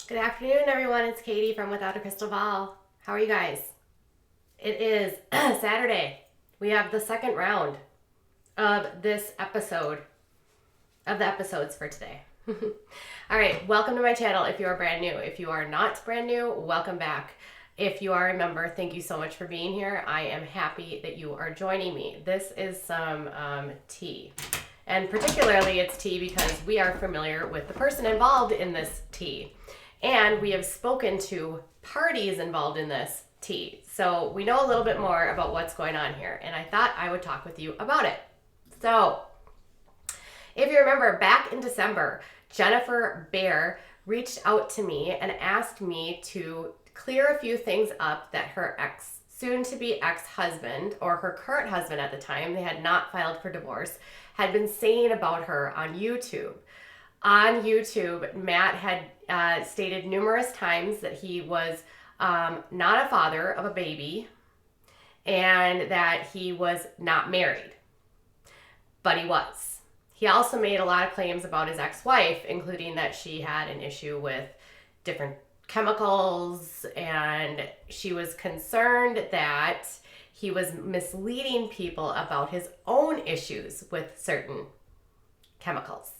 Good afternoon, everyone. It's Katie from Without a Crystal Ball. How are you guys? It is Saturday. We have the second round of this episode, of the episodes for today. All right, welcome to my channel if you are brand new. If you are not brand new, welcome back. If you are a member, thank you so much for being here. I am happy that you are joining me. This is some tea. And particularly it's tea because we are familiar with the person involved in this tea. And we have spoken to parties involved in this tea. So we know a little bit more about what's going on here. And I thought I would talk with you about it. So if you remember, back in December, Jennifer Baier reached out to me and asked me to clear a few things up that her soon-to-be ex-husband, or her current husband at the time, they had not filed for divorce, had been saying about her on YouTube. On YouTube, Matt had stated numerous times that he was not a father of a baby and that he was not married, but he was. He also made a lot of claims about his ex-wife, including that she had an issue with different chemicals, and she was concerned that he was misleading people about his own issues with certain chemicals.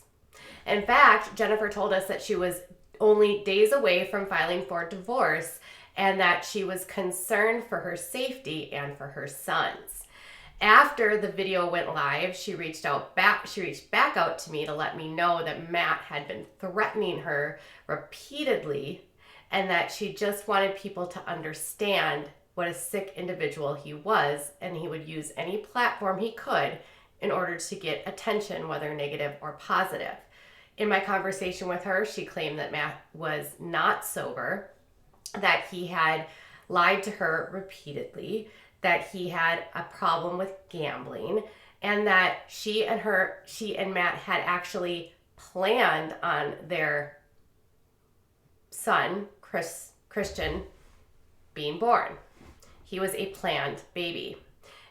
In fact, Jennifer told us that she was only days away from filing for divorce and that she was concerned for her safety and for her sons. After the video went live, she reached back out to me to let me know that Matt had been threatening her repeatedly and that she just wanted people to understand what a sick individual he was, and he would use any platform he could in order to get attention, whether negative or positive. In my conversation with her, she claimed that Matt was not sober, that he had lied to her repeatedly, that he had a problem with gambling, and that she and Matt had actually planned on their son, Christian, being born. He was a planned baby.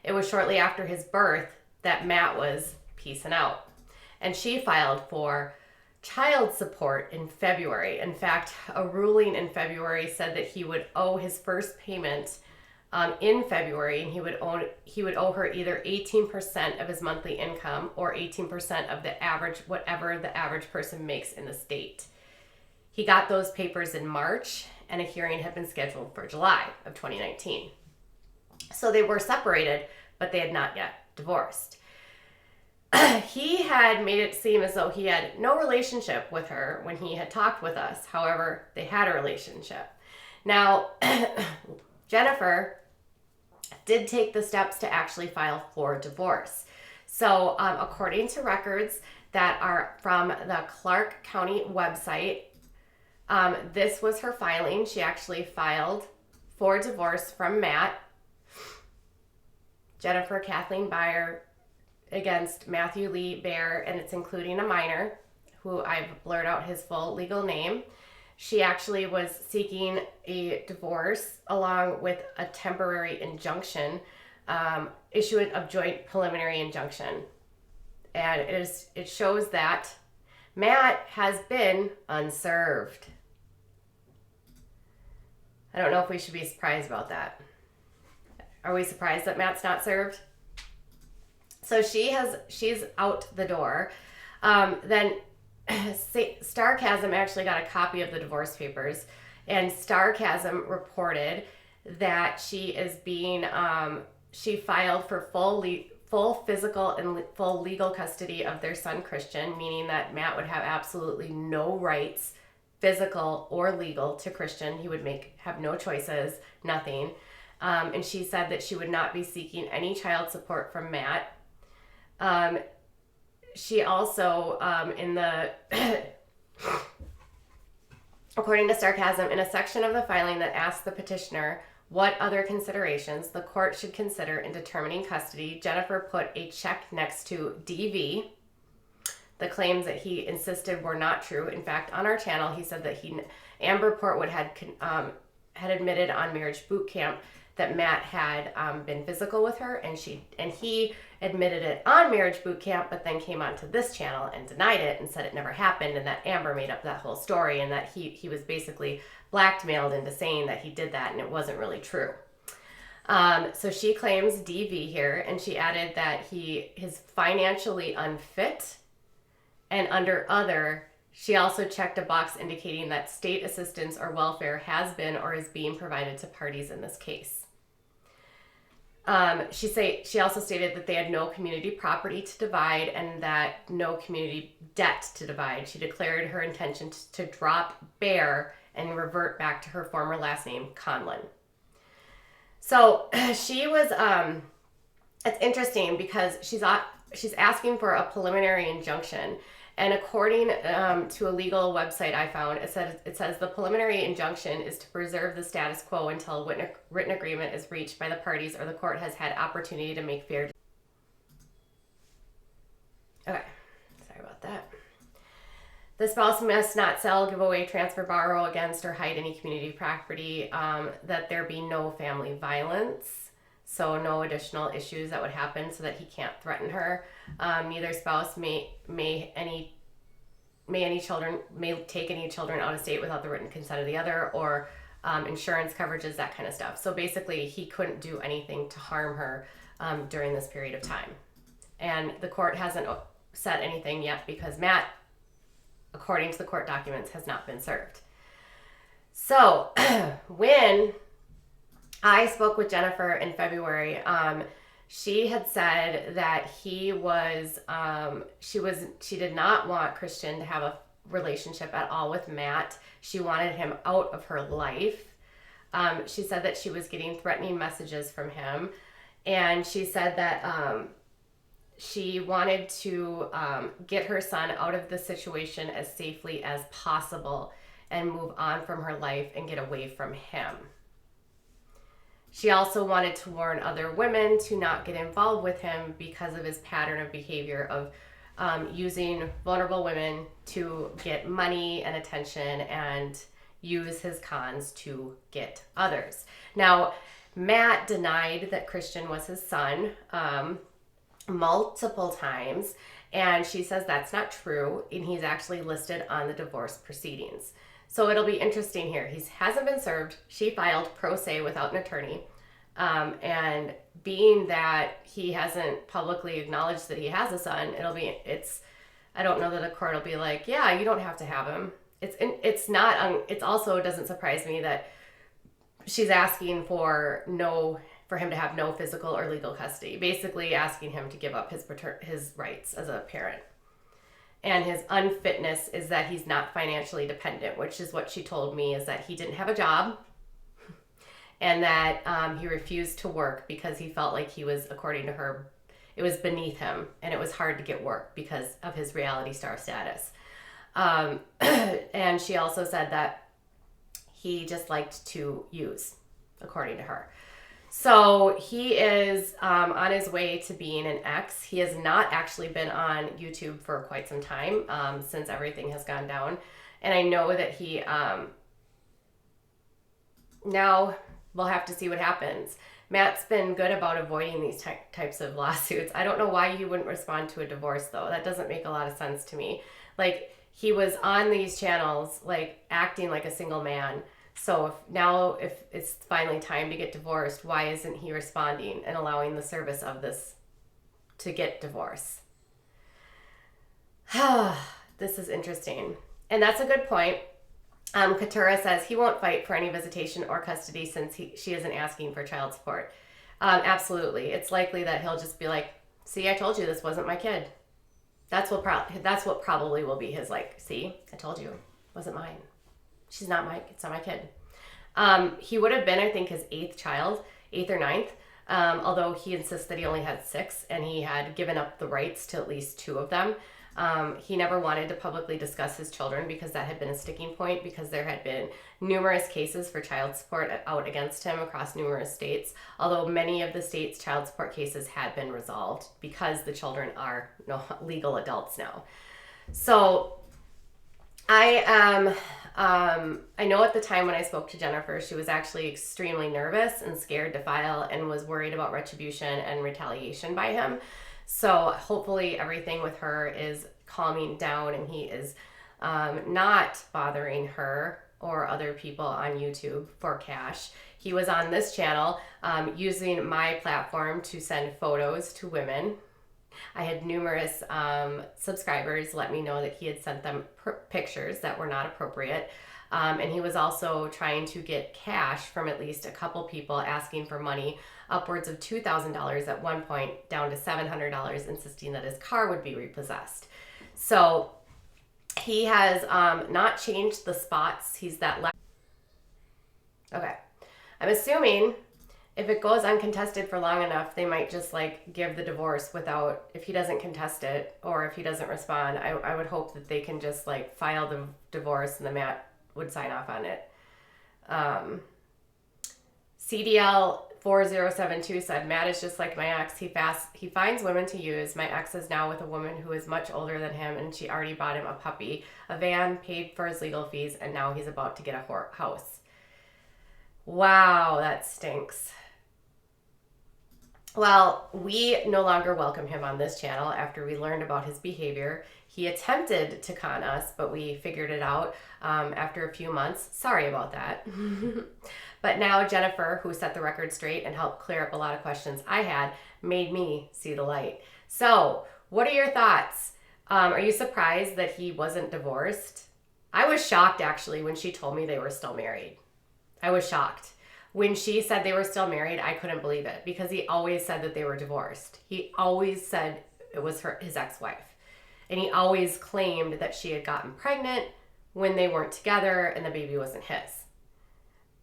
It was shortly after his birth that Matt was peacing out, and she filed for child support in February. In fact, a ruling in February said that he would owe his first payment in February, and he would owe her either 18% of his monthly income or 18% of the average, whatever the average person makes in the state. He got those papers in March, and a hearing had been scheduled for July of 2019. So they were separated, but they had not yet divorced. He had made it seem as though he had no relationship with her when he had talked with us. However, they had a relationship. Now, Jennifer did take the steps to actually file for divorce. So according to records that are from the Clark County website, this was her filing. She actually filed for divorce from Matt, Jennifer Kathleen Baier, against Matthew Lee Baier, and it's including a minor who I've blurred out his full legal name. She actually was seeking a divorce along with a temporary injunction, issuance of joint preliminary injunction. And it shows that Matt has been unserved. I don't know if we should be surprised about that. Are we surprised that Matt's not served? So she's out the door. Then Starcasm actually got a copy of the divorce papers, and Starcasm reported that she is being, she filed for full physical and full legal custody of their son Christian, meaning that Matt would have absolutely no rights, physical or legal, to Christian. He would have no choices, nothing. And she said that she would not be seeking any child support from Matt. She also, according to Sarcasm, in a section of the filing that asks the petitioner what other considerations the court should consider in determining custody, Jennifer put a check next to DV, the claims that he insisted were not true. In fact, on our channel, he said that Amber Portwood had admitted on Marriage Boot Camp that Matt had been physical with her, and he admitted it on Marriage Boot Camp, but then came onto this channel and denied it and said it never happened, and that Amber made up that whole story, and that he was basically blackmailed into saying that he did that, and it wasn't really true. So she claims DV here, and she added that he is financially unfit, and under other, she also checked a box indicating that state assistance or welfare has been or is being provided to parties in this case. She also stated that they had no community property to divide and that no community debt to divide. She declared her intention to drop Baier and revert back to her former last name, Conlon. So she was, it's interesting because she's asking for a preliminary injunction. And according to a legal website I found, it says the preliminary injunction is to preserve the status quo until a written agreement is reached by the parties or the court has had opportunity to make fair. Okay, sorry about that. The spouse must not sell, give away, transfer, borrow against, or hide any community property. That there be no family violence, so no additional issues that would happen, so that he can't threaten her. Neither spouse may take any children out of state without the written consent of the other, or insurance coverages, that kind of stuff. So basically, he couldn't do anything to harm her during this period of time. And the court hasn't said anything yet because Matt, according to the court documents, has not been served. So when I spoke with Jennifer in February, she had said that she did not want Christian to have a relationship at all with Matt. She wanted him out of her life. She said that she was getting threatening messages from him, and she said that she wanted to get her son out of the situation as safely as possible and move on from her life and get away from him. She also wanted to warn other women to not get involved with him because of his pattern of behavior of using vulnerable women to get money and attention and use his cons to get others. Now, Matt denied that Christian was his son multiple times, and she says that's not true, and he's actually listed on the divorce proceedings. So it'll be interesting here. He hasn't been served. She filed pro se without an attorney. And being that he hasn't publicly acknowledged that he has a son, I don't know that a court will be like, yeah, you don't have to have him. It also doesn't surprise me that she's asking for him to have no physical or legal custody, basically asking him to give up his rights as a parent. And his unfitness is that he's not financially dependent, which is what she told me, is that he didn't have a job and that he refused to work because he felt like he was, according to her, it was beneath him and it was hard to get work because of his reality star status. And she also said that he just liked to use, according to her. So he is on his way to being an ex. He has not actually been on YouTube for quite some time since everything has gone down. And I know that he now we'll have to see what happens. Matt's been good about avoiding these types of lawsuits. I don't know why he wouldn't respond to a divorce, though. That doesn't make a lot of sense to me. Like, he was on these channels, like, acting like a single man. So if it's finally time to get divorced, why isn't he responding and allowing the service of this to get divorce? This is interesting. And that's a good point. Katura says he won't fight for any visitation or custody since she isn't asking for child support. Absolutely. It's likely that he'll just be like, see, I told you this wasn't my kid. That's what probably will be his, like, see, I told you, it wasn't mine. It's not my kid. He would have been, I think, his eighth or ninth, although he insists that he only had 6 and he had given up the rights to at least 2 of them. He never wanted to publicly discuss his children because that had been a sticking point, because there had been numerous cases for child support out against him across numerous states, although many of the states' child support cases had been resolved because the children are legal adults now. So I know at the time when I spoke to Jennifer, she was actually extremely nervous and scared to file and was worried about retribution and retaliation by him. So hopefully everything with her is calming down and he is not bothering her or other people on YouTube for cash. He was on this channel using my platform to send photos to women. I had numerous subscribers let me know that he had sent them pictures that were not appropriate. And he was also trying to get cash from at least a couple people asking for money, upwards of $2,000 at one point, down to $700, insisting that his car would be repossessed. So he has not changed the spots. He's that left. Okay. I'm assuming if it goes uncontested for long enough, they might just like give the divorce without, if he doesn't contest it or if he doesn't respond, I would hope that they can just like file the divorce and the Matt would sign off on it. CDL 4072 said, Matt is just like my ex. He finds women to use. My ex is now with a woman who is much older than him, and she already bought him a puppy, a van, paid for his legal fees, and now he's about to get a house. Wow, that stinks. Well, we no longer welcome him on this channel after we learned about his behavior. He attempted to con us, but we figured it out after a few months. Sorry about that. But now Jennifer, who set the record straight and helped clear up a lot of questions I had, made me see the light. So, what are your thoughts? Are you surprised that he wasn't divorced? I was shocked, actually, when she told me they were still married. I was shocked. When she said they were still married, I couldn't believe it because he always said that they were divorced. He always said it was his ex-wife. And he always claimed that she had gotten pregnant when they weren't together and the baby wasn't his.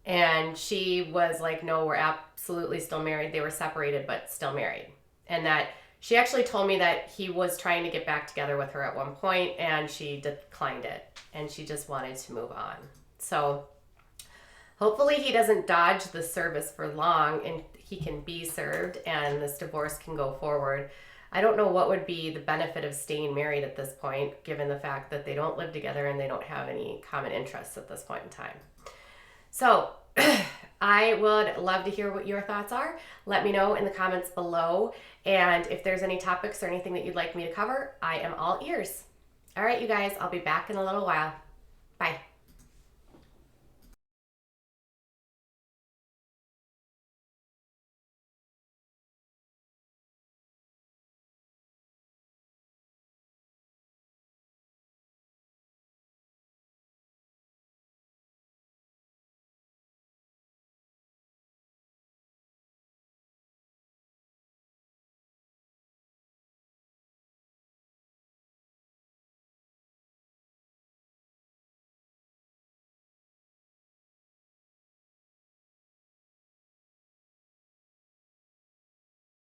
And she was like, no, we're absolutely still married. They were separated, but still married. And that she actually told me that he was trying to get back together with her at one point and she declined it. And she just wanted to move on. So hopefully he doesn't dodge the service for long and he can be served and this divorce can go forward. I don't know what would be the benefit of staying married at this point, given the fact that they don't live together and they don't have any common interests at this point in time. So I would love to hear what your thoughts are. Let me know in the comments below. And if there's any topics or anything that you'd like me to cover, I am all ears. All right, you guys, I'll be back in a little while. Bye.